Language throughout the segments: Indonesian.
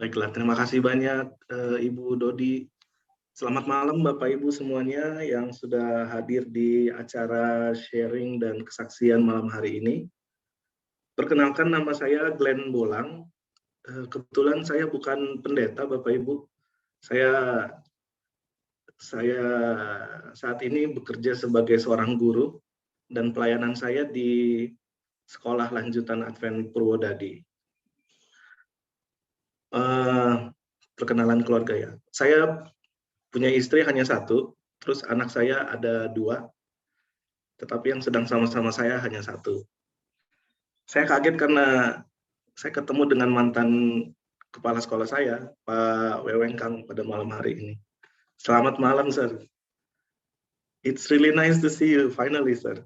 Baiklah, terima kasih banyak Ibu Dodi. Selamat malam Bapak Ibu semuanya yang sudah hadir di acara sharing dan kesaksian malam hari ini. Perkenalkan, nama saya Glenn Bolang. Kebetulan saya bukan pendeta Bapak Ibu. Saya saat ini bekerja sebagai seorang guru dan pelayanan saya di Sekolah Lanjutan Advent Purwodadi. Perkenalan keluarga ya. Saya punya istri hanya satu, terus anak saya ada 2, tetapi yang sedang sama-sama saya hanya 1. Saya kaget karena saya ketemu dengan mantan kepala sekolah saya, Pak Wewengkang, pada malam hari ini. Selamat malam, Sir. It's really nice to see you finally, Sir.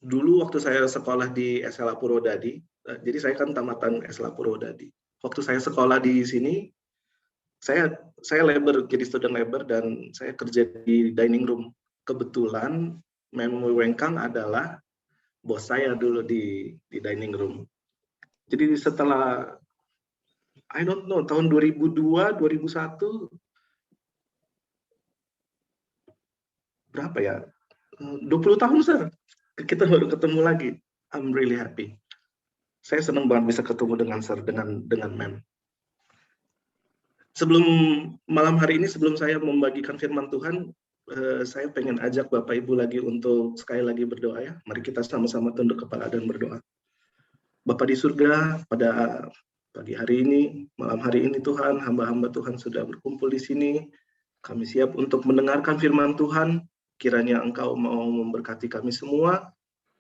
Dulu waktu saya sekolah di SLA Purwodadi, jadi saya kan tamatan SLA Purwodadi. Waktu saya sekolah di sini, saya labor, jadi student labor, dan saya kerja di dining room. Kebetulan Mem Wewengkang adalah bos saya dulu di dining room. Jadi setelah I don't know tahun 2002, 2001 berapa ya? 20 tahun, Sir. Kita baru ketemu lagi. I'm really happy. Saya senang banget bisa ketemu dengan Sir, dengan Mem. Sebelum malam hari ini, sebelum saya membagikan firman Tuhan, saya pengen ajak Bapak Ibu lagi untuk sekali lagi berdoa ya. Mari kita sama-sama tunduk kepala dan berdoa. Bapa di surga, pada pagi hari ini, malam hari ini Tuhan, hamba-hamba Tuhan sudah berkumpul di sini. Kami siap untuk mendengarkan firman Tuhan. Kiranya Engkau mau memberkati kami semua,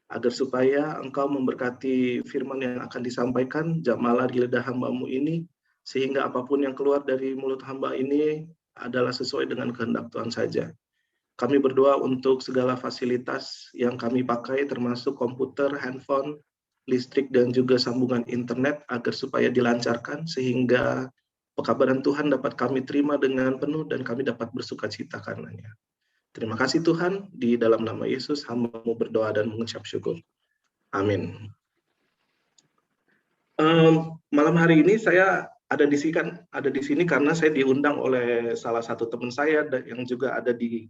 agar supaya Engkau memberkati firman yang akan disampaikan, jamalah di lidah hamba-Mu ini, sehingga apapun yang keluar dari mulut hamba ini adalah sesuai dengan kehendak Tuhan saja. Kami berdoa untuk segala fasilitas yang kami pakai, termasuk komputer, handphone, listrik, dan juga sambungan internet, agar supaya dilancarkan, sehingga pekabaran Tuhan dapat kami terima dengan penuh, dan kami dapat bersuka cita karenanya. Terima kasih Tuhan, di dalam nama Yesus, hamba-Mu berdoa dan mengucap syukur. Amin. Malam hari ini saya ada di sini karena saya diundang oleh salah satu teman saya yang juga ada di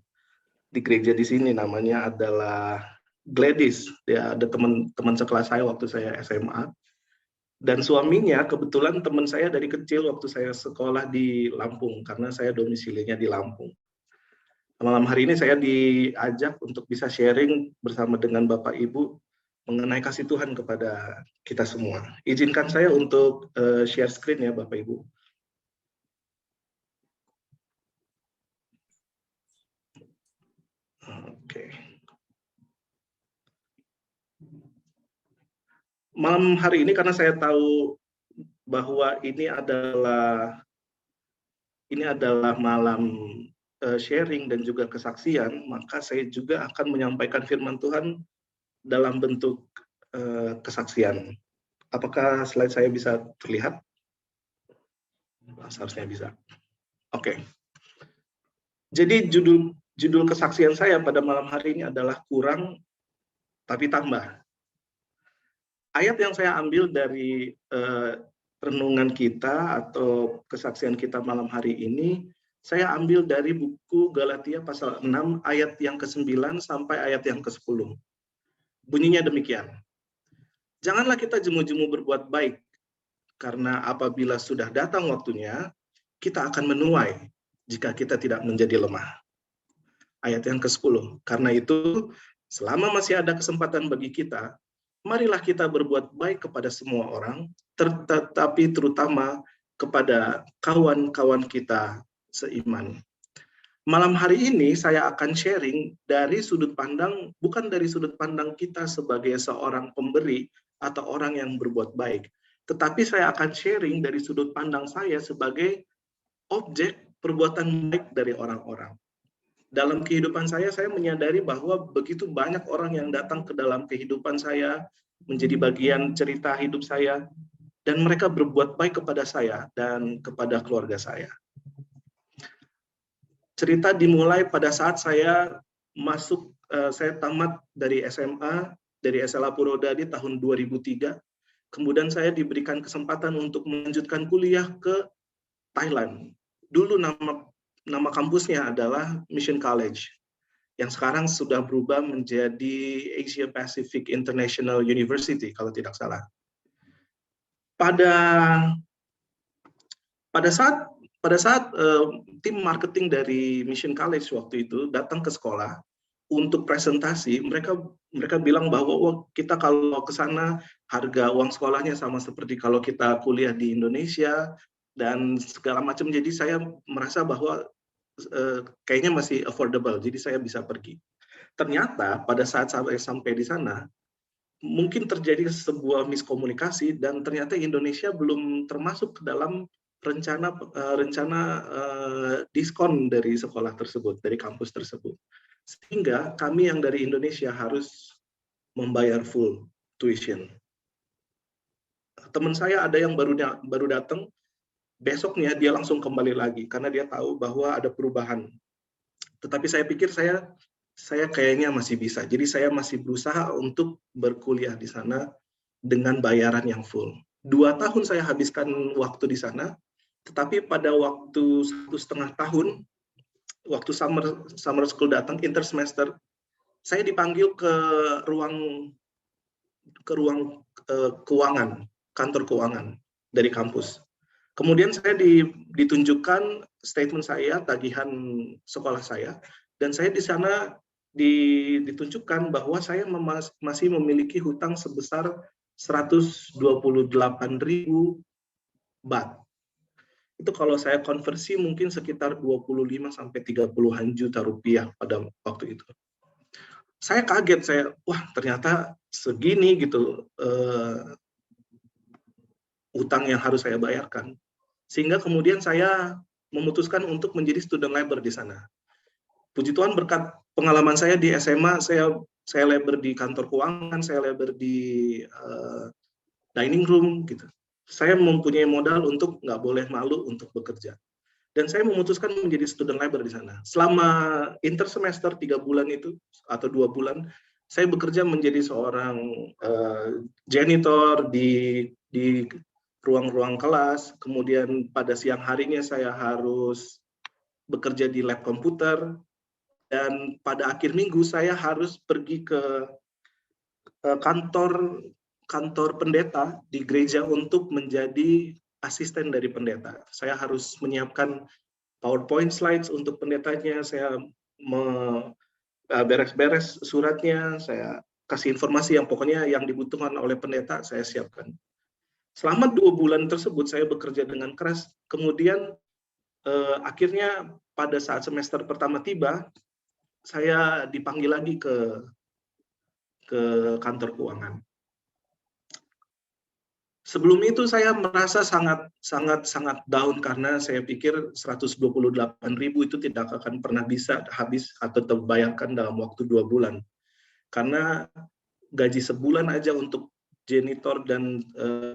gereja di sini, namanya adalah Gladys. Dia ada teman sekelas saya waktu saya SMA. Dan suaminya kebetulan teman saya dari kecil waktu saya sekolah di Lampung, karena saya domisilinya di Lampung. Malam hari ini saya diajak untuk bisa sharing bersama dengan Bapak Ibu mengenai kasih Tuhan kepada kita semua. Izinkan saya untuk share screen ya Bapak Ibu. Oke. Malam hari ini karena saya tahu bahwa ini adalah malam sharing dan juga kesaksian, maka saya juga akan menyampaikan firman Tuhan dalam bentuk kesaksian. Apakah slide saya bisa terlihat? Seharusnya bisa. Oke. Jadi judul kesaksian saya pada malam hari ini adalah kurang tapi tambah. Ayat yang saya ambil dari renungan kita atau kesaksian kita malam hari ini, saya ambil dari buku Galatia pasal 6 ayat yang ke-9 sampai ayat yang ke-10. Bunyinya demikian. Janganlah kita jemu-jemu berbuat baik, karena apabila sudah datang waktunya, kita akan menuai jika kita tidak menjadi lemah. Ayat yang ke-10. Karena itu, selama masih ada kesempatan bagi kita, marilah kita berbuat baik kepada semua orang, tetapi terutama kepada kawan-kawan kita seiman. Malam hari ini saya akan sharing dari sudut pandang, bukan dari sudut pandang kita sebagai seorang pemberi atau orang yang berbuat baik, tetapi saya akan sharing dari sudut pandang saya sebagai objek perbuatan baik dari orang-orang. Dalam kehidupan saya menyadari bahwa begitu banyak orang yang datang ke dalam kehidupan saya, menjadi bagian cerita hidup saya, dan mereka berbuat baik kepada saya dan kepada keluarga saya. Cerita dimulai pada saat saya tamat dari SMA, dari SLA Purwodadi tahun 2003, Kemudian saya diberikan kesempatan untuk melanjutkan kuliah ke Thailand. Dulu nama kampusnya adalah Mission College, yang sekarang sudah berubah menjadi Asia Pacific International University kalau tidak salah. Pada saat tim marketing dari Mission College waktu itu datang ke sekolah untuk presentasi, mereka bilang bahwa kita kalau ke sana harga uang sekolahnya sama seperti kalau kita kuliah di Indonesia dan segala macam. Jadi saya merasa bahwa kayaknya masih affordable, jadi saya bisa pergi. Ternyata pada saat saya sampai di sana, mungkin terjadi sebuah miskomunikasi dan ternyata Indonesia belum termasuk ke dalam rencana diskon dari sekolah tersebut, dari kampus tersebut. Sehingga kami yang dari Indonesia harus membayar full tuition. Teman saya ada yang baru datang, besoknya dia langsung kembali lagi karena dia tahu bahwa ada perubahan. Tetapi saya pikir saya kayaknya masih bisa. Jadi saya masih berusaha untuk berkuliah di sana dengan bayaran yang full. 2 tahun saya habiskan waktu di sana, tetapi pada waktu 1,5 tahun, waktu summer school datang, intersemester, saya dipanggil ke ruang keuangan, kantor keuangan dari kampus. Kemudian saya ditunjukkan statement saya, tagihan sekolah saya, dan saya di sana ditunjukkan bahwa saya masih memiliki hutang sebesar 128.000 baht. Itu kalau saya konversi mungkin sekitar 25 sampai 30-an juta rupiah pada waktu itu. Saya kaget, wah ternyata segini gitu utang yang harus saya bayarkan. Sehingga kemudian saya memutuskan untuk menjadi student labor di sana. Puji Tuhan berkat pengalaman saya di SMA, saya labor di kantor keuangan, saya labor di dining room gitu. Saya mempunyai modal untuk nggak boleh malu untuk bekerja. Dan saya memutuskan menjadi student labor di sana. Selama intersemester 3 bulan itu atau 2 bulan, saya bekerja menjadi seorang janitor di ruang-ruang kelas. Kemudian pada siang harinya saya harus bekerja di lab komputer. Dan pada akhir minggu saya harus pergi ke kantor pendeta di gereja untuk menjadi asisten dari pendeta. Saya harus menyiapkan PowerPoint slides untuk pendetanya, saya beres-beres suratnya, saya kasih informasi yang pokoknya yang dibutuhkan oleh pendeta, saya siapkan. Selama 2 bulan tersebut saya bekerja dengan keras, kemudian akhirnya pada saat semester pertama tiba, saya dipanggil lagi ke kantor keuangan. Sebelum itu saya merasa sangat down karena saya pikir 128.000 itu tidak akan pernah bisa habis atau terbayarkan dalam waktu 2 bulan. Karena gaji sebulan aja untuk janitor dan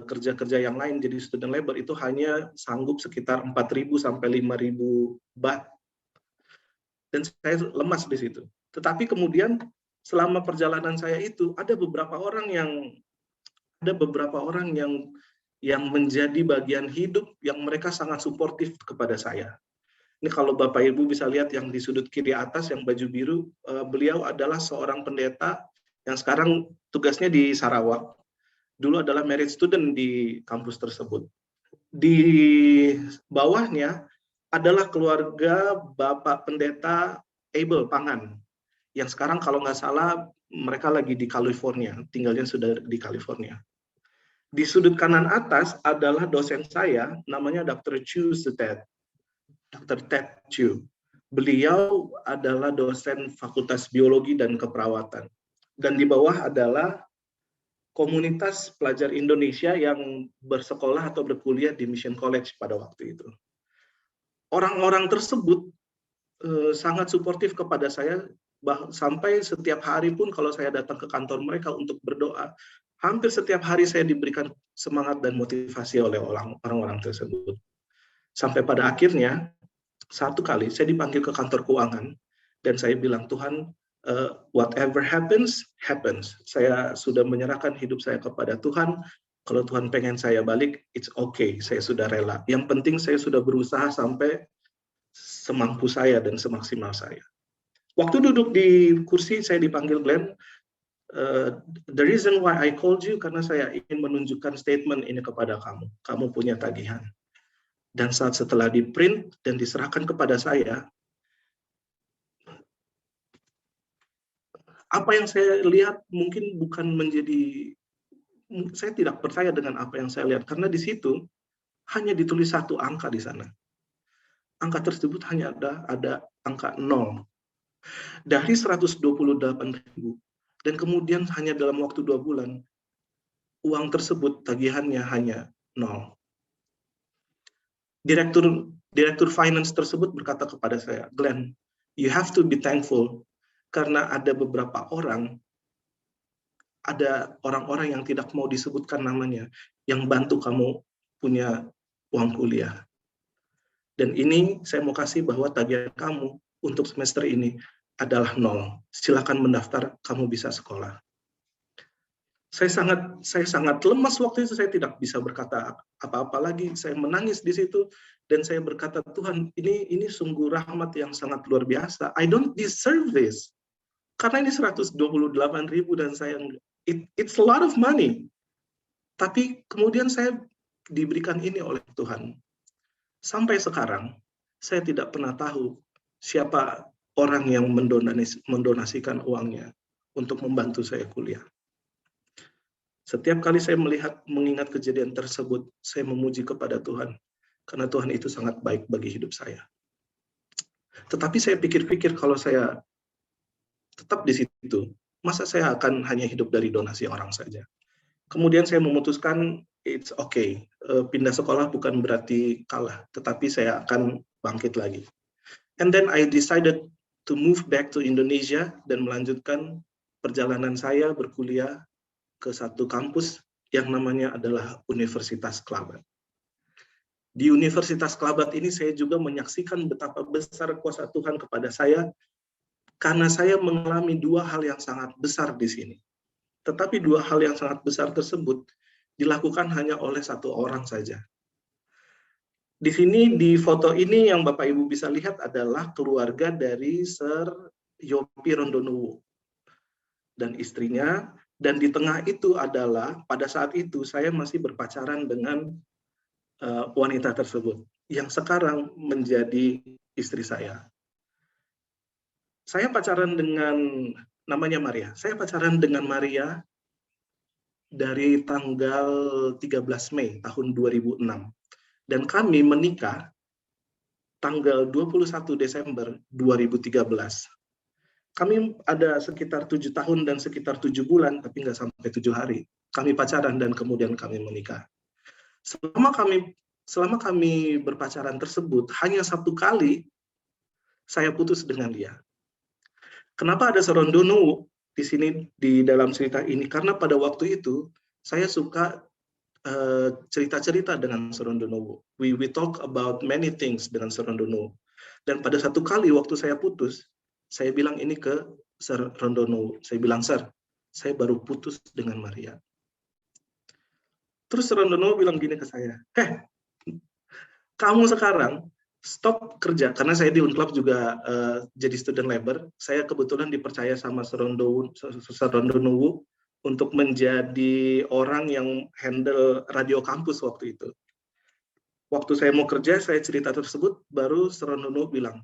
kerja-kerja yang lain jadi student labor itu hanya sanggup sekitar 4.000 sampai 5.000 baht. Dan saya lemas di situ. Tetapi kemudian selama perjalanan saya itu ada beberapa orang yang menjadi bagian hidup yang mereka sangat suportif kepada saya. Ini kalau Bapak Ibu bisa lihat yang di sudut kiri atas yang baju biru, beliau adalah seorang pendeta yang sekarang tugasnya di Sarawak. Dulu adalah merit student di kampus tersebut. Di bawahnya adalah keluarga Bapak Pendeta Abel Pangan, yang sekarang kalau nggak salah mereka lagi di California, tinggalnya sudah di California. Di sudut kanan atas adalah dosen saya, namanya Dr. Chu Sutet. Dr. Ted Chu. Beliau adalah dosen Fakultas Biologi dan Keperawatan. Dan di bawah adalah komunitas pelajar Indonesia yang bersekolah atau berkuliah di Mission College pada waktu itu. Orang-orang tersebut sangat suportif kepada saya, sampai setiap hari pun kalau saya datang ke kantor mereka untuk berdoa, hampir setiap hari saya diberikan semangat dan motivasi oleh orang-orang tersebut. Sampai pada akhirnya, satu kali saya dipanggil ke kantor keuangan, dan saya bilang, Tuhan, whatever happens, happens. Saya sudah menyerahkan hidup saya kepada Tuhan, Kalau Tuhan pengen saya balik, it's okay, saya sudah rela. Yang penting saya sudah berusaha sampai semampu saya dan semaksimal saya. Waktu duduk di kursi, saya dipanggil Glenn. The reason why I called you, karena saya ingin menunjukkan statement ini kepada kamu. Kamu punya tagihan. Dan saat setelah di print dan diserahkan kepada saya, apa yang saya lihat mungkin bukan menjadi, saya tidak percaya dengan apa yang saya lihat, karena di situ hanya ditulis satu angka di sana. Angka tersebut hanya ada angka 0. Dari 128.000, dan kemudian hanya dalam waktu 2 bulan, uang tersebut tagihannya hanya 0. Direktur finance tersebut berkata kepada saya, Glenn, you have to be thankful, karena ada beberapa orang, ada orang-orang yang tidak mau disebutkan namanya, yang bantu kamu punya uang kuliah. Dan ini saya mau kasih bahwa tagihan kamu untuk semester ini adalah 0. Silakan mendaftar, kamu bisa sekolah. Saya sangat lemas waktu itu, saya tidak bisa berkata apa-apa lagi. Saya menangis di situ dan saya berkata, Tuhan, ini sungguh rahmat yang sangat luar biasa. I don't deserve this. Karena ini 128.000 dan saya it's a lot of money. Tapi kemudian saya diberikan ini oleh Tuhan. Sampai sekarang, saya tidak pernah tahu siapa orang yang mendonasikan uangnya untuk membantu saya kuliah. Setiap kali saya mengingat kejadian tersebut, saya memuji kepada Tuhan, karena Tuhan itu sangat baik bagi hidup saya. Tetapi saya pikir-pikir kalau saya tetap di situ, masa saya akan hanya hidup dari donasi orang saja? Kemudian saya memutuskan, it's okay, pindah sekolah bukan berarti kalah, tetapi saya akan bangkit lagi. And then I decided to move back to Indonesia dan melanjutkan perjalanan saya berkuliah ke satu kampus yang namanya adalah Universitas Kelabat. Di Universitas Kelabat ini saya juga menyaksikan betapa besar kuasa Tuhan kepada saya, karena saya mengalami 2 hal yang sangat besar di sini. Tetapi 2 hal yang sangat besar tersebut dilakukan hanya oleh 1 orang saja. Di sini, di foto ini yang Bapak Ibu bisa lihat adalah keluarga dari Sir Yopi Rondonuwu dan istrinya, dan di tengah itu adalah, pada saat itu saya masih berpacaran dengan wanita tersebut, yang sekarang menjadi istri saya. Saya pacaran dengan, namanya Maria. Saya pacaran dengan Maria dari tanggal 13 Mei tahun 2006. Dan kami menikah tanggal 21 Desember 2013. Kami ada sekitar 7 tahun dan sekitar 7 bulan, tapi nggak sampai 7 hari. Kami pacaran dan kemudian kami menikah. Selama kami berpacaran tersebut, hanya 1 kali saya putus dengan dia. Kenapa ada Rondonuwu di sini di dalam cerita ini? Karena pada waktu itu saya suka cerita-cerita dengan Rondonuwu. We talk about many things dengan Rondonuwu. Dan pada 1 kali waktu saya putus, saya bilang ini ke Sir Rondonuwu. Saya bilang, Sir, saya baru putus dengan Maria. Terus Rondonuwu bilang gini ke saya, kamu sekarang stop kerja, karena saya di Unclub juga jadi student labor. Saya kebetulan dipercaya sama Sir Rondonuwu untuk menjadi orang yang handle radio kampus waktu itu. Waktu saya mau kerja, saya cerita tersebut, baru Sir Rondonuwu bilang,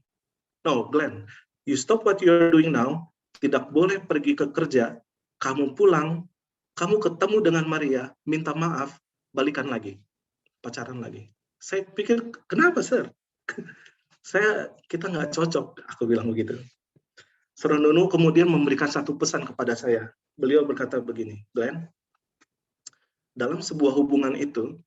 no, Glenn, you stop what you're doing now, tidak boleh pergi ke kerja, kamu pulang, kamu ketemu dengan Maria, minta maaf, balikan lagi, pacaran lagi. Saya pikir, kenapa, Sir? Kita nggak cocok, aku bilang begitu. Sir Rondonuwu kemudian memberikan 1 pesan kepada saya. Beliau berkata begini, Glenn, dalam sebuah hubungan itu,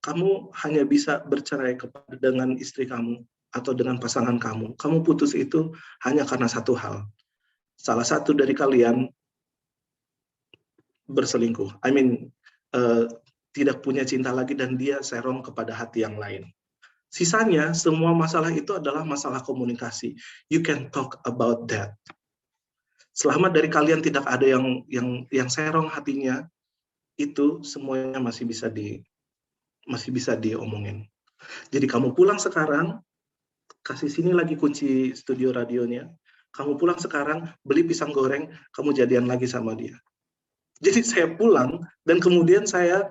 kamu hanya bisa bercerai dengan istri kamu atau dengan pasangan kamu. Kamu putus itu hanya karena 1 hal. Salah satu dari kalian berselingkuh. Tidak punya cinta lagi dan dia serong kepada hati yang lain. Sisanya, semua masalah itu adalah masalah komunikasi. You can talk about that. Selama dari kalian tidak ada yang serong hatinya, itu semuanya masih bisa diomongin. Jadi kamu pulang sekarang, kasih sini lagi kunci studio radionya. Kamu pulang sekarang, beli pisang goreng, kamu jadian lagi sama dia. Jadi saya pulang, dan kemudian saya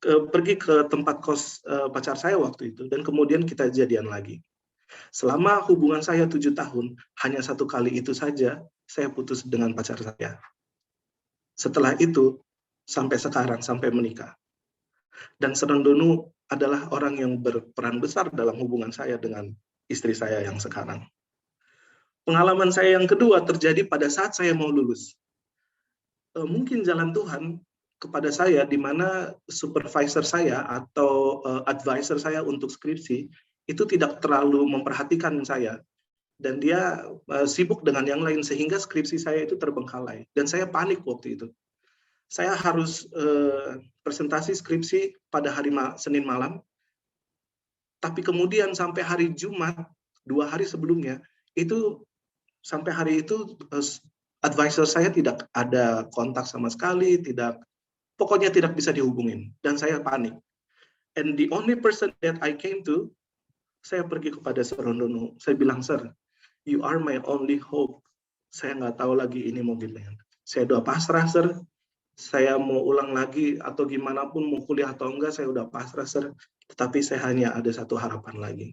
pergi ke tempat kos pacar saya waktu itu, dan kemudian kita jadian lagi. Selama hubungan saya 7 tahun, hanya 1 kali itu saja saya putus dengan pacar saya. Setelah itu, sampai sekarang, sampai menikah. Dan Serondonu adalah orang yang berperan besar dalam hubungan saya dengan istri saya yang sekarang. Pengalaman saya yang kedua terjadi pada saat saya mau lulus. Mungkin jalan Tuhan kepada saya, di mana supervisor saya atau advisor saya untuk skripsi itu tidak terlalu memperhatikan saya, dan dia sibuk dengan yang lain, sehingga skripsi saya itu terbengkalai, dan saya panik waktu itu. Saya harus presentasi skripsi pada hari Senin malam, tapi kemudian sampai hari Jumat, 2 hari sebelumnya, itu sampai hari itu advisor saya tidak ada kontak sama sekali, pokoknya tidak bisa dihubungin, dan saya panik. And the only person that I came to, saya pergi kepada Serondonu. Saya bilang, "Sir, you are my only hope. Saya nggak tahu lagi ini mau gimana. Saya udah pasrah, Sir. Saya mau ulang lagi atau gimana pun, mau kuliah atau enggak, saya udah pasrah, Sir. Tetapi saya hanya ada satu harapan lagi.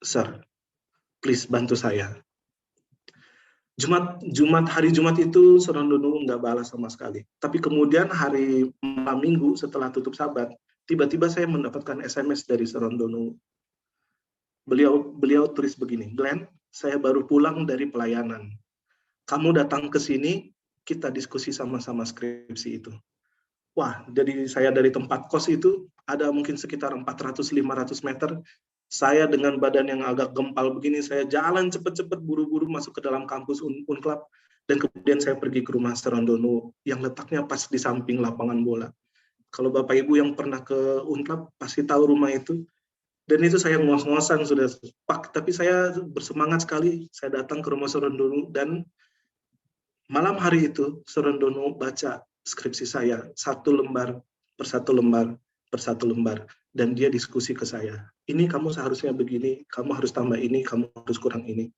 Sir, please bantu saya." Hari Jumat itu Serondonu nggak balas sama sekali. Tapi kemudian hari malam Minggu setelah tutup Sabat, tiba-tiba saya mendapatkan SMS dari Serondonu. Beliau tulis begini, "Glenn, saya baru pulang dari pelayanan. Kamu datang ke sini, kita diskusi sama-sama skripsi itu." Wah, jadi saya dari tempat kos itu ada mungkin sekitar 400-500 meter. Saya dengan badan yang agak gempal begini, saya jalan cepat-cepat buru-buru masuk ke dalam kampus Unclub, dan kemudian saya pergi ke rumah Serondonu yang letaknya pas di samping lapangan bola. Kalau Bapak Ibu yang pernah ke Unclub pasti tahu rumah itu. Dan itu saya ngos-ngosan sudah, Pak, tapi saya bersemangat sekali. Saya datang ke rumah Serondonu, dan malam hari itu Serondonu baca skripsi saya satu lembar per satu lembar, dan dia diskusi ke saya. Ini kamu seharusnya begini, kamu harus tambah ini, kamu harus kurang ini.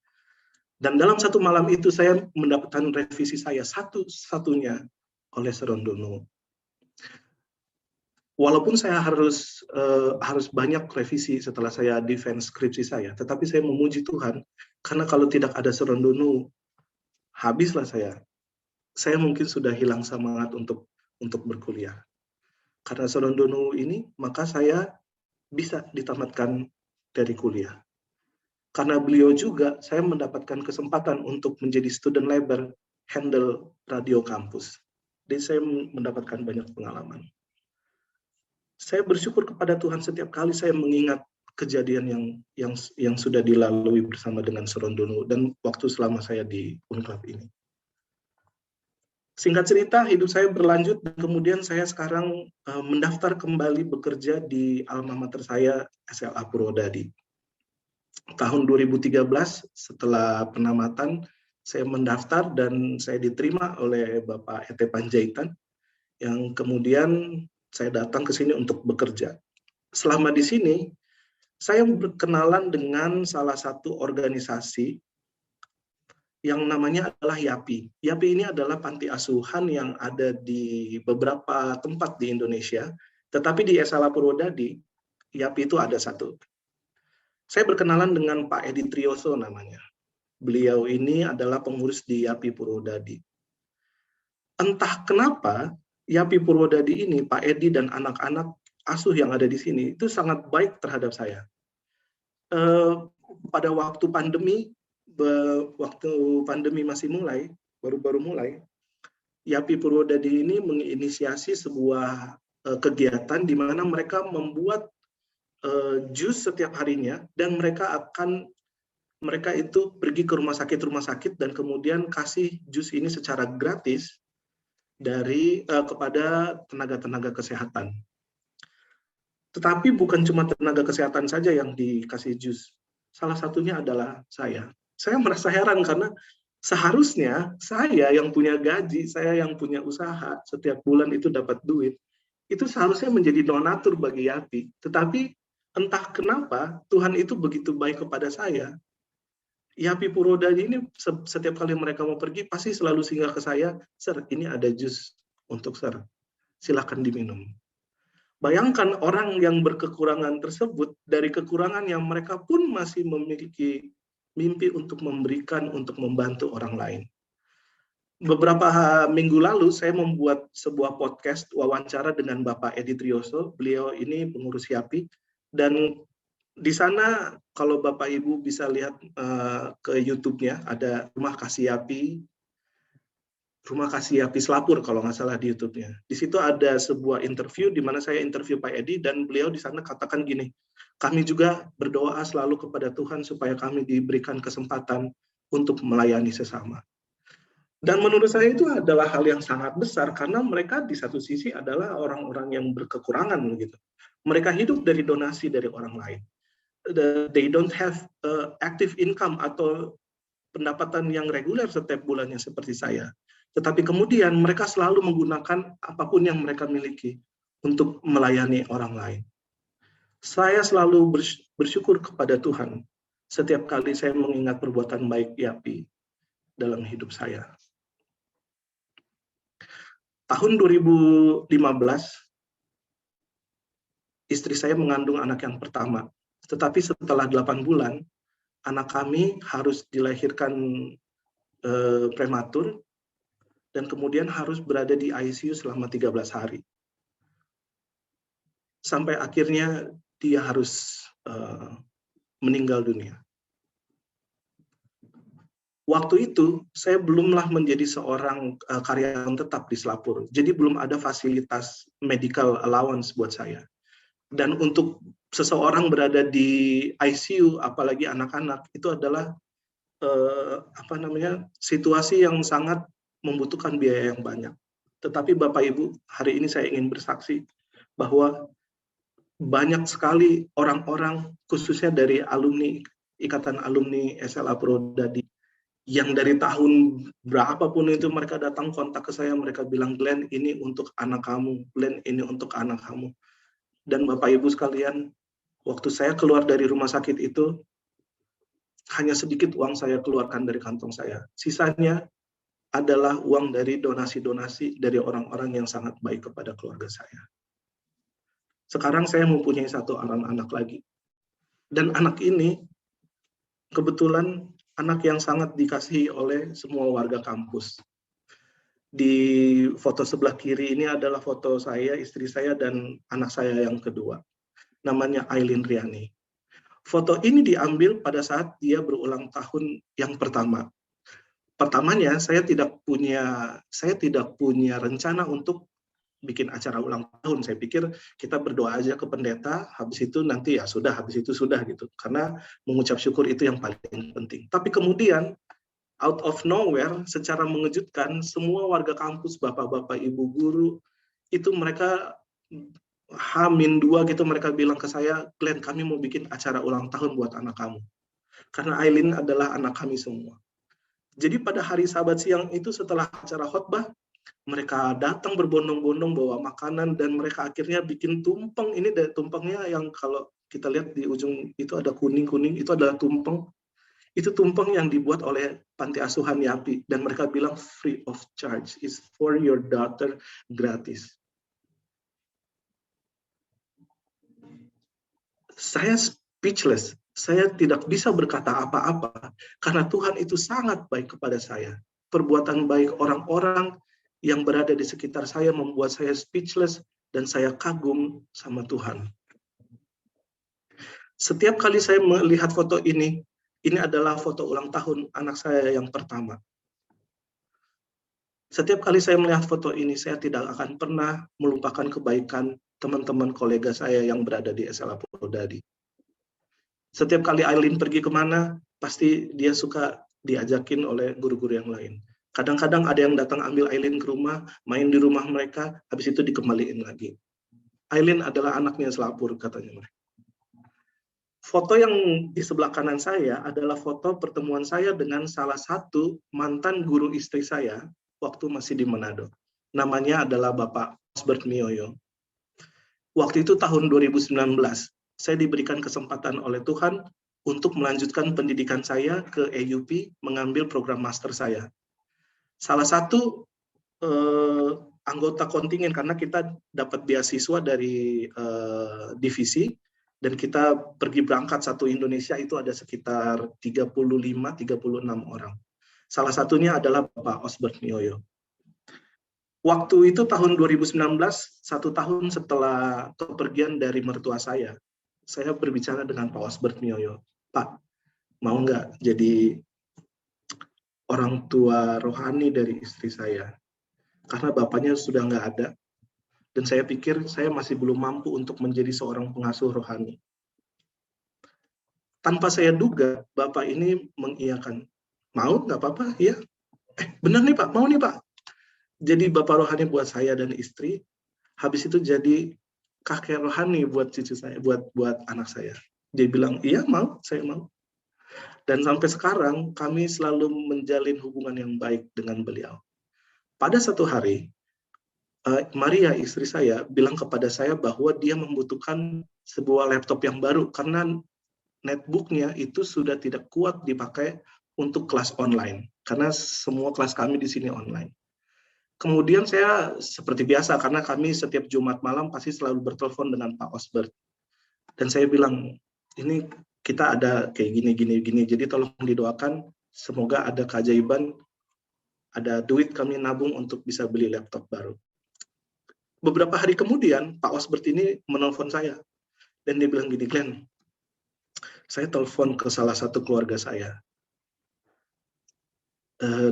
Dan dalam satu malam itu saya mendapatkan revisi saya satu-satunya oleh Serondonu. Walaupun saya harus banyak revisi setelah saya defense skripsi saya, tetapi saya memuji Tuhan, karena kalau tidak ada Serondonu, habislah saya. Saya mungkin sudah hilang semangat untuk berkuliah. Karena Serondonu ini, maka saya bisa ditamatkan dari kuliah. Karena beliau juga, saya mendapatkan kesempatan untuk menjadi student labor, handle radio kampus. Jadi saya mendapatkan banyak pengalaman. Saya bersyukur kepada Tuhan setiap kali saya mengingat kejadian yang sudah dilalui bersama dengan Serondonu dan waktu selama saya di Unclub ini. Singkat cerita, hidup saya berlanjut, dan kemudian saya sekarang mendaftar kembali bekerja di alma mater saya, SLA Purwodadi. Tahun 2013, setelah penamatan, saya mendaftar dan saya diterima oleh Bapak Ete Panjaitan, yang kemudian saya datang ke sini untuk bekerja. Selama di sini, saya berkenalan dengan salah satu organisasi yang namanya adalah YAPI. YAPI ini adalah panti asuhan yang ada di beberapa tempat di Indonesia, tetapi di SLA Purwodadi, YAPI itu ada satu. Saya berkenalan dengan Pak Edi Trioso namanya. Beliau ini adalah pengurus di YAPI Purwodadi. Entah kenapa, YAPI Purwodadi ini, Pak Edi dan anak-anak asuh yang ada di sini, itu sangat baik terhadap saya. Pada waktu pandemi masih mulai, baru-baru mulai, YAPI Purwodadi ini menginisiasi sebuah kegiatan di mana mereka membuat jus setiap harinya, dan mereka itu pergi ke rumah sakit dan kemudian kasih jus ini secara gratis kepada tenaga-tenaga kesehatan. Tetapi bukan cuma tenaga kesehatan saja yang dikasih jus. Salah satunya adalah saya. Saya merasa heran karena seharusnya saya yang punya gaji, saya yang punya usaha, setiap bulan itu dapat duit. itu seharusnya menjadi donatur bagi Yati. Tetapi entah kenapa Tuhan itu begitu baik kepada saya. Yapi Purwodadi ini setiap kali mereka mau pergi pasti selalu singgah ke saya, "Sir, ini ada jus untuk Sir, silakan diminum." Bayangkan orang yang berkekurangan tersebut, dari kekurangan yang mereka pun masih memiliki mimpi untuk memberikan, untuk membantu orang lain. Beberapa minggu lalu saya membuat sebuah podcast wawancara dengan Bapak Edi Trioso. Beliau ini pengurus Yapi, dan di sana kalau Bapak Ibu bisa lihat ke YouTube-nya, ada Rumah Kasih Yapi Selapur kalau nggak salah di YouTube-nya. Di situ ada sebuah interview di mana saya interview Pak Edi, dan beliau di sana katakan gini, "Kami juga berdoa selalu kepada Tuhan supaya kami diberikan kesempatan untuk melayani sesama." Dan menurut saya itu adalah hal yang sangat besar, karena mereka di satu sisi adalah orang-orang yang berkekurangan begitu. Mereka hidup dari donasi dari orang lain. They don't have active income atau pendapatan yang reguler setiap bulannya seperti saya. Tetapi kemudian mereka selalu menggunakan apapun yang mereka miliki untuk melayani orang lain. Saya selalu bersyukur kepada Tuhan setiap kali saya mengingat perbuatan baik Yapi dalam hidup saya. Tahun 2015, istri saya mengandung anak yang pertama. Tetapi setelah 8 bulan, anak kami harus dilahirkan prematur, dan kemudian harus berada di ICU selama 13 hari. Sampai akhirnya dia harus meninggal dunia. Waktu itu, saya belumlah menjadi seorang karyawan tetap di Selapur. Jadi belum ada fasilitas medical allowance buat saya. Dan untuk seseorang berada di ICU, apalagi anak-anak, itu adalah situasi yang sangat membutuhkan biaya yang banyak. Tetapi Bapak Ibu, hari ini saya ingin bersaksi bahwa banyak sekali orang-orang, khususnya dari alumni, Ikatan Alumni SLA Purwodadi, yang dari tahun berapapun itu mereka datang kontak ke saya, mereka bilang, "Glenn, ini untuk anak kamu, Glenn, ini untuk anak kamu." Dan Bapak Ibu sekalian, waktu saya keluar dari rumah sakit itu, hanya sedikit uang saya keluarkan dari kantong saya. Sisanya adalah uang dari donasi-donasi dari orang-orang yang sangat baik kepada keluarga saya. Sekarang saya mempunyai satu anak lagi. Dan anak ini kebetulan anak yang sangat dikasihi oleh semua warga kampus. Di foto sebelah kiri ini adalah foto saya, istri saya, dan anak saya yang kedua. Namanya Aileen Riani. Foto ini diambil pada saat dia berulang tahun yang pertama. Pertamanya saya tidak punya rencana untuk bikin acara ulang tahun. Saya pikir kita berdoa aja ke pendeta, habis itu nanti ya sudah, habis itu sudah gitu. Karena mengucap syukur itu yang paling penting. Tapi kemudian out of nowhere, secara mengejutkan, semua warga kampus, bapak-bapak, ibu guru, itu mereka H-2 gitu, mereka bilang ke saya, "Glenn, kami mau bikin acara ulang tahun buat anak kamu." Karena Aileen adalah anak kami semua. Jadi pada hari Sabat siang itu setelah acara khotbah, mereka datang berbondong-bondong bawa makanan, dan mereka akhirnya bikin tumpeng. Ini dari tumpengnya yang kalau kita lihat di ujung itu ada kuning-kuning, itu adalah tumpeng. Itu tumpeng yang dibuat oleh Panti Asuhan Yapi, dan mereka bilang free of charge, is for your daughter, gratis. Saya speechless. Saya tidak bisa berkata apa-apa, karena Tuhan itu sangat baik kepada saya. Perbuatan baik orang-orang yang berada di sekitar saya membuat saya speechless, dan saya kagum sama Tuhan. Setiap kali saya melihat foto ini adalah foto ulang tahun anak saya yang pertama. Setiap kali saya melihat foto ini, saya tidak akan pernah melupakan kebaikan teman-teman kolega saya yang berada di SLA Purwodadi. Setiap kali Aileen pergi kemana, pasti dia suka diajakin oleh guru-guru yang lain. Kadang-kadang ada yang datang ambil Aileen ke rumah, main di rumah mereka, habis itu dikembaliin lagi. Aileen adalah anaknya Selapur, katanya mereka. Foto yang di sebelah kanan saya adalah foto pertemuan saya dengan salah satu mantan guru istri saya waktu masih di Manado. Namanya adalah Bapak Osbert Mioyo. Waktu itu tahun 2019, saya diberikan kesempatan oleh Tuhan untuk melanjutkan pendidikan saya ke EUP, mengambil program master saya. Salah satu anggota kontingen, karena kita dapat beasiswa dari divisi, dan kita pergi berangkat satu Indonesia itu ada sekitar 35-36 orang. Salah satunya adalah Bapak Osbert Mioyo. Waktu itu tahun 2019, 1 tahun setelah kepergian dari mertua saya berbicara dengan Pak Osbert Mioyo. Pak, mau nggak jadi orang tua rohani dari istri saya? Karena bapaknya sudah nggak ada, dan saya pikir saya masih belum mampu untuk menjadi seorang pengasuh rohani. Tanpa saya duga, Bapak ini mengiyakan. Mau, nggak apa-apa, ya. Benar nih Pak, mau nih Pak. Jadi Bapak rohani buat saya dan istri, habis itu jadi kakek rohani buat cucu saya, buat anak saya. Dia bilang, iya mau, saya mau. Dan sampai sekarang, kami selalu menjalin hubungan yang baik dengan beliau. Pada satu hari, Maria, istri saya, bilang kepada saya bahwa dia membutuhkan sebuah laptop yang baru, karena netbooknya itu sudah tidak kuat dipakai untuk kelas online, karena semua kelas kami di sini online. Kemudian saya seperti biasa, karena kami setiap Jumat malam pasti selalu bertelepon dengan Pak Osbert. Dan saya bilang, ini kita ada kayak gini, jadi tolong didoakan, semoga ada keajaiban, ada duit kami nabung untuk bisa beli laptop baru. Beberapa hari kemudian, Pak Osbert ini menelpon saya. Dan dia bilang gini, Glenn, saya telepon ke salah satu keluarga saya.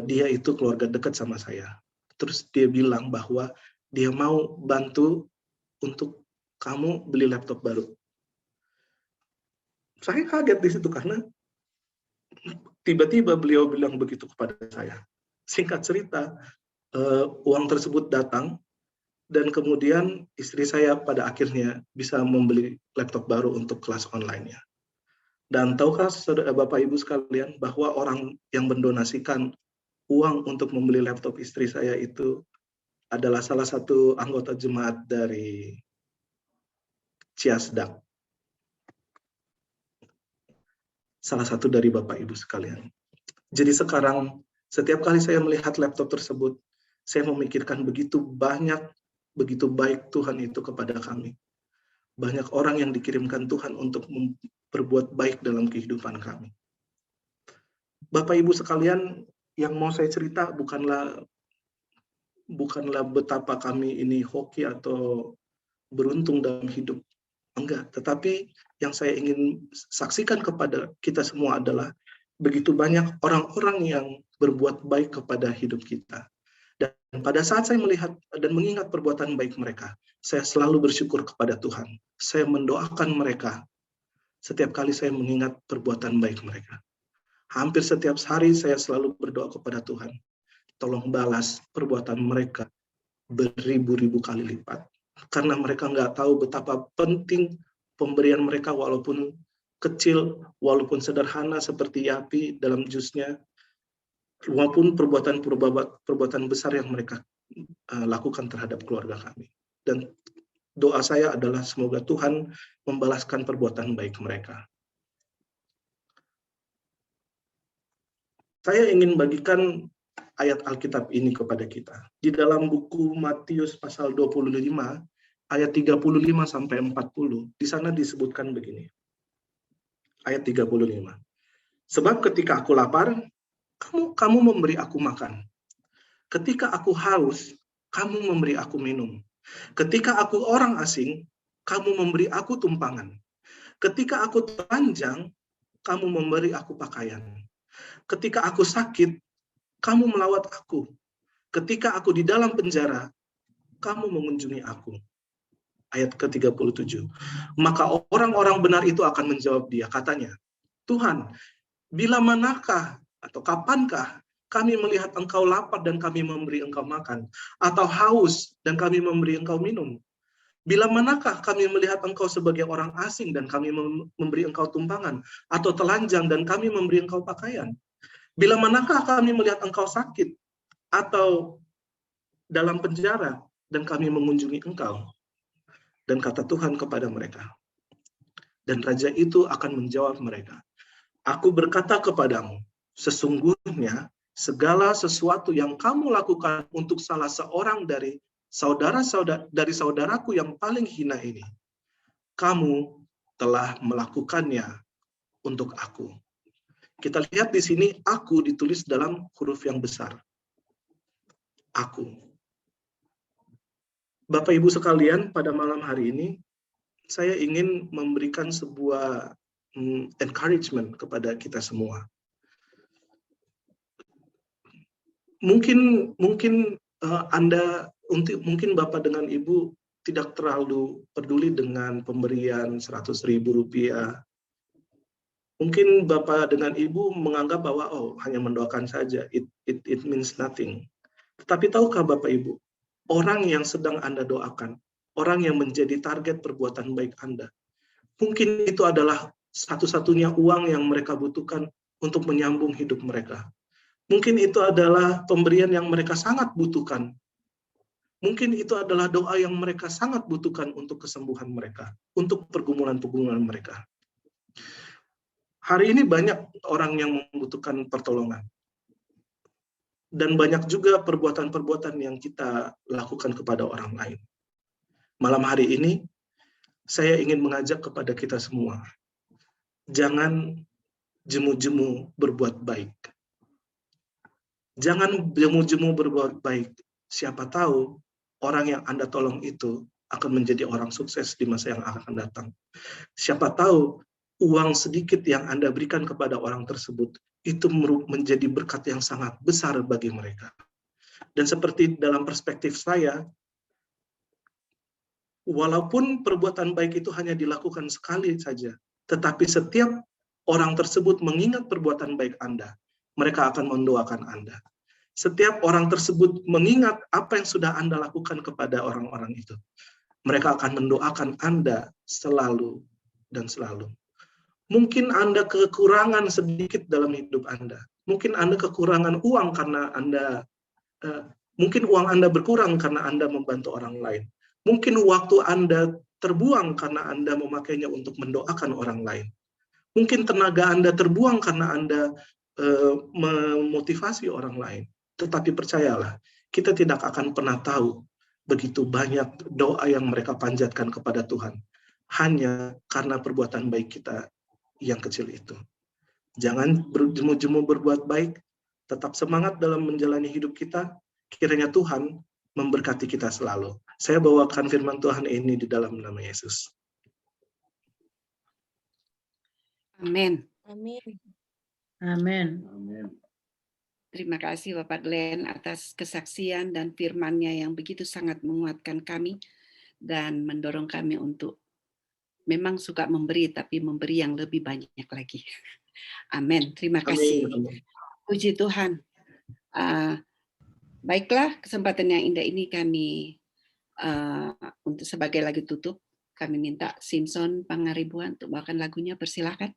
Dia itu keluarga dekat sama saya. Terus dia bilang bahwa dia mau bantu untuk kamu beli laptop baru. Saya kaget di situ karena tiba-tiba beliau bilang begitu kepada saya. Singkat cerita, uang tersebut datang dan kemudian istri saya pada akhirnya bisa membeli laptop baru untuk kelas online-nya. Dan tahukah Bapak Ibu sekalian bahwa orang yang mendonasikan uang untuk membeli laptop istri saya itu adalah salah satu anggota jemaat dari Ciasdak. Salah satu dari Bapak Ibu sekalian. Jadi sekarang, setiap kali saya melihat laptop tersebut, saya memikirkan begitu banyak, begitu baik Tuhan itu kepada kami. Banyak orang yang dikirimkan Tuhan untuk berbuat baik dalam kehidupan kami. Bapak Ibu sekalian, yang mau saya cerita bukanlah betapa kami ini hoki atau beruntung dalam hidup. Enggak, tetapi yang saya ingin saksikan kepada kita semua adalah begitu banyak orang-orang yang berbuat baik kepada hidup kita. Dan pada saat saya melihat dan mengingat perbuatan baik mereka, saya selalu bersyukur kepada Tuhan. Saya mendoakan mereka setiap kali saya mengingat perbuatan baik mereka. Hampir setiap hari saya selalu berdoa kepada Tuhan. Tolong balas perbuatan mereka beribu-ribu kali lipat. Karena mereka nggak tahu betapa penting pemberian mereka, walaupun kecil, walaupun sederhana seperti Yapi dalam jusnya, walaupun perbuatan besar yang mereka lakukan terhadap keluarga kami. Dan doa saya adalah semoga Tuhan membalaskan perbuatan baik mereka. Saya ingin bagikan ayat Alkitab ini kepada kita. Di dalam buku Matius pasal 25, ayat 35 sampai 40, di sana disebutkan begini. Ayat 35. Sebab ketika aku lapar, kamu memberi aku makan. Ketika aku haus, kamu memberi aku minum. Ketika aku orang asing, kamu memberi aku tumpangan. Ketika aku telanjang, kamu memberi aku pakaian. Ketika aku sakit, kamu melawat aku. Ketika aku di dalam penjara, kamu mengunjungi aku. Ayat ke-37. Maka orang-orang benar itu akan menjawab dia, katanya, Tuhan, bila manakah atau kapankah kami melihat engkau lapar dan kami memberi engkau makan, atau haus dan kami memberi engkau minum? Bila manakah kami melihat engkau sebagai orang asing dan kami memberi engkau tumpangan, atau telanjang dan kami memberi engkau pakaian? Bila manakah kami melihat engkau sakit atau dalam penjara dan kami mengunjungi engkau? Dan kata Tuhan kepada mereka, dan raja itu akan menjawab mereka, aku berkata kepadamu, sesungguhnya segala sesuatu yang kamu lakukan untuk salah seorang dari saudaraku yang paling hina ini, kamu telah melakukannya untuk aku. Kita lihat di sini, aku ditulis dalam huruf yang besar. Aku. Bapak Ibu sekalian, pada malam hari ini, saya ingin memberikan sebuah encouragement kepada kita semua. Mungkin Anda, mungkin Bapak dengan Ibu tidak terlalu peduli dengan pemberian 100.000 rupiah. Mungkin Bapak dengan Ibu menganggap bahwa hanya mendoakan saja, it means nothing. Tetapi tahukah Bapak Ibu, orang yang sedang Anda doakan, orang yang menjadi target perbuatan baik Anda, mungkin itu adalah satu-satunya uang yang mereka butuhkan untuk menyambung hidup mereka. Mungkin itu adalah pemberian yang mereka sangat butuhkan. Mungkin itu adalah doa yang mereka sangat butuhkan untuk kesembuhan mereka, untuk pergumulan-pergumulan mereka. Hari ini banyak orang yang membutuhkan pertolongan. Dan banyak juga perbuatan-perbuatan yang kita lakukan kepada orang lain. Malam hari ini, saya ingin mengajak kepada kita semua, jangan jemu-jemu berbuat baik. Jangan jemu-jemu berbuat baik. Siapa tahu orang yang Anda tolong itu akan menjadi orang sukses di masa yang akan datang. Siapa tahu uang sedikit yang Anda berikan kepada orang tersebut itu menjadi berkat yang sangat besar bagi mereka. Dan seperti dalam perspektif saya, walaupun perbuatan baik itu hanya dilakukan sekali saja, tetapi setiap orang tersebut mengingat perbuatan baik Anda, mereka akan mendoakan Anda. Setiap orang tersebut mengingat apa yang sudah Anda lakukan kepada orang-orang itu, mereka akan mendoakan Anda selalu dan selalu. Mungkin Anda kekurangan sedikit dalam hidup Anda. Mungkin Anda kekurangan uang karena mungkin uang Anda berkurang karena Anda membantu orang lain. Mungkin waktu Anda terbuang karena Anda memakainya untuk mendoakan orang lain. Mungkin tenaga Anda terbuang karena Anda memotivasi orang lain. Tetapi percayalah, kita tidak akan pernah tahu begitu banyak doa yang mereka panjatkan kepada Tuhan. Hanya karena perbuatan baik kita yang kecil itu. Jangan berjemu-jemu berbuat baik, tetap semangat dalam menjalani hidup kita, kiranya Tuhan memberkati kita selalu. Saya bawakan firman Tuhan ini di dalam nama Yesus. Amin. Amin. Amin. Terima kasih Bapak Glenn atas kesaksian dan firman-Nya yang begitu sangat menguatkan kami dan mendorong kami untuk memang suka memberi, tapi memberi yang lebih banyak lagi. Amin. Terima kasih. Amin. Puji Tuhan. Baiklah, kesempatan yang indah ini kami untuk sebagai lagu tutup, kami minta Simpson Pangaribuan untuk bawakan lagunya. Persilakan.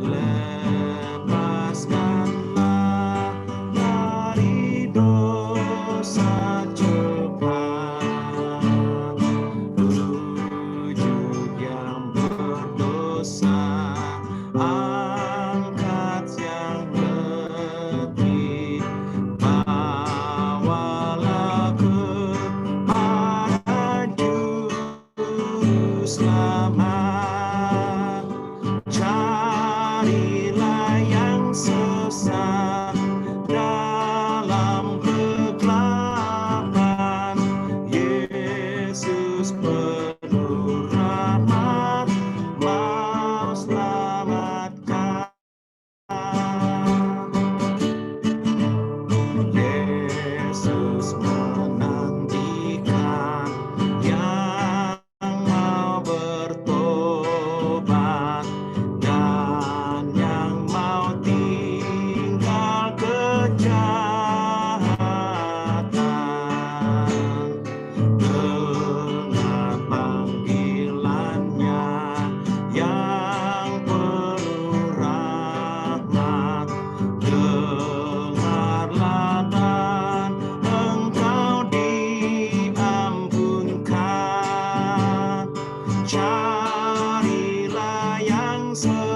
Lepaskan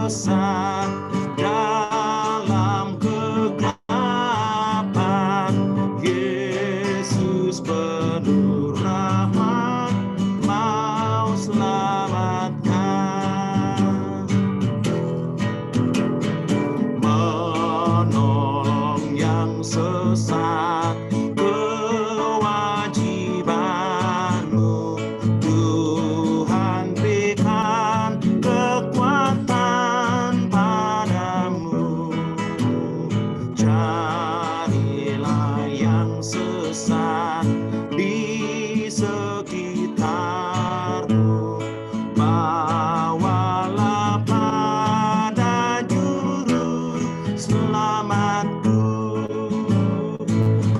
sesat dalam kegelapan. Yesus penuh rahmat, mau selamatkan. Menolong yang sesat kewajibanmu. Tuhan berikan kekuatan padamu. Carilah yang sesat di sekitarmu. Bawalah pada juru selamatku.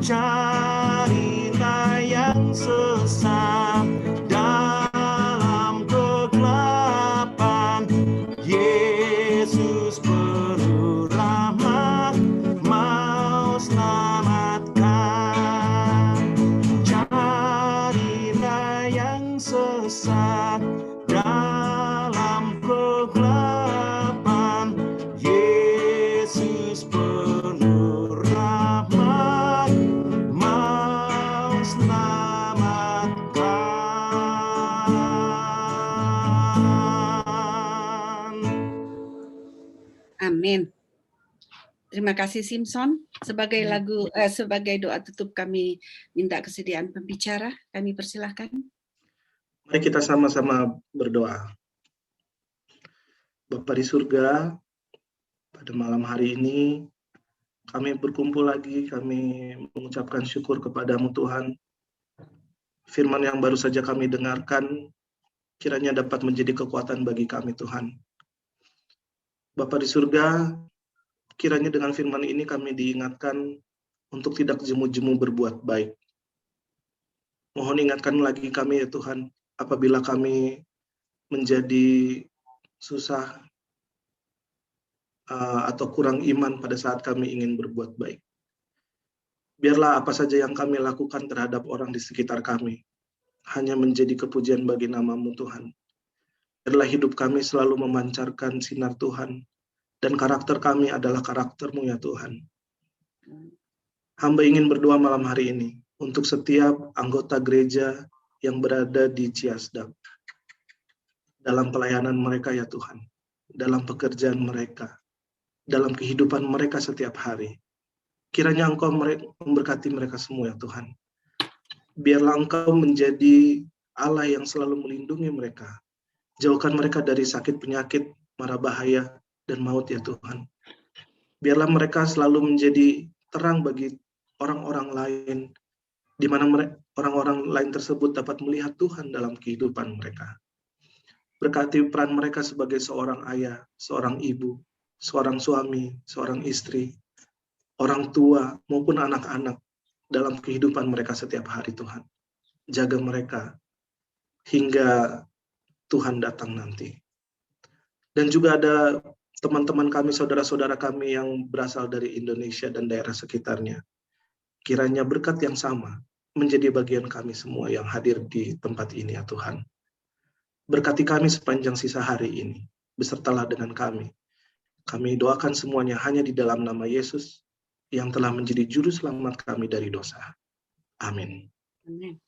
Carilah yang sesat dalam kegelapan. Yesus penuh rahmat, mau selamatkan. Carilah yang sesat dalam kegelapan. Yesus penuh rahmat, mau selamatkan. Amin. Terima kasih Simpson. Sebagai sebagai doa tutup kami minta kesediaan pembicara. Kami persilahkan. Mari kita sama-sama berdoa. Bapa di surga, pada malam hari ini kami berkumpul lagi, kami mengucapkan syukur kepadamu Tuhan. Firman yang baru saja kami dengarkan, kiranya dapat menjadi kekuatan bagi kami Tuhan. Bapa di surga, kiranya dengan firman ini kami diingatkan untuk tidak jemu-jemu berbuat baik. Mohon ingatkan lagi kami ya Tuhan, apabila kami menjadi susah atau kurang iman pada saat kami ingin berbuat baik. Biarlah apa saja yang kami lakukan terhadap orang di sekitar kami hanya menjadi kepujian bagi nama-Mu Tuhan. Biarlah hidup kami selalu memancarkan sinar Tuhan, dan karakter kami adalah karakter-Mu ya Tuhan. Hamba ingin berdoa malam hari ini untuk setiap anggota gereja yang berada di Ciasdak, dalam pelayanan mereka ya Tuhan, dalam pekerjaan mereka, dalam kehidupan mereka setiap hari. Kiranya Engkau memberkati mereka semua ya Tuhan. Biarlah Engkau menjadi Allah yang selalu melindungi mereka. Jauhkan mereka dari sakit penyakit, mara bahaya, dan maut ya Tuhan. Biarlah mereka selalu menjadi terang bagi orang-orang lain, di mana orang-orang lain tersebut dapat melihat Tuhan dalam kehidupan mereka. Berkati peran mereka sebagai seorang ayah, seorang ibu, seorang suami, seorang istri, orang tua maupun anak-anak dalam kehidupan mereka setiap hari Tuhan. Jaga mereka hingga Tuhan datang nanti. Dan juga ada teman-teman kami, saudara-saudara kami yang berasal dari Indonesia dan daerah sekitarnya. Kiranya berkat yang sama menjadi bagian kami semua yang hadir di tempat ini ya Tuhan. Berkati kami sepanjang sisa hari ini, besertalah dengan kami. Kami doakan semuanya hanya di dalam nama Yesus, yang telah menjadi juru selamat kami dari dosa. Amin. Amin.